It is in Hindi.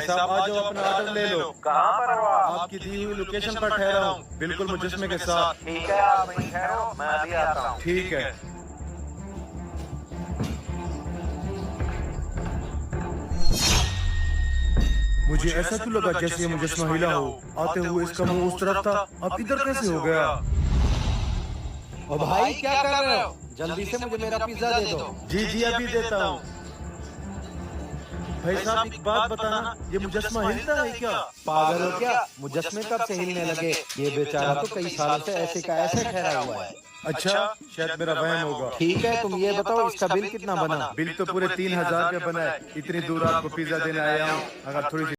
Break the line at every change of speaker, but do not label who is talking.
साहब आ जाओ, अपना ऑर्डर ले लो।
कहाँ पर हो आप?
आपकी दी हुई लोकेशन पर ठहरा हूँ, बिल्कुल मुजस्मे के साथ।
ठीक है, आप वहीं ठहरो, मैं अभी आता हूँ।
ठीक है। मुझे ऐसा क्यों लगा जैसे ये मुजस्मा हिला हो। आते हुए इसका मुंह उस तरफ था, अब इधर कैसे हो गया?
ओ भाई क्या कर रहे हो? जल्दी से मुझे मेरा पिज्जा दे दो।
जी जी अभी देता हूँ। भाई साहब एक बात बताना, ये मुजस्मा हिलता है क्या?
पागल हो क्या? मुजस्मे कब से हिलने लगे? ये बेचारा तो कई सालों से ऐसे का ऐसे ठहरा हुआ है।
अच्छा, शायद मेरा वहम होगा।
ठीक है, तुम ये बताओ इसका बिल कितना बना?
बिल तो पूरे 3000 का बना है। इतनी दूर आपको पिज्जा देने आया हूँ, अगर थोड़ी सी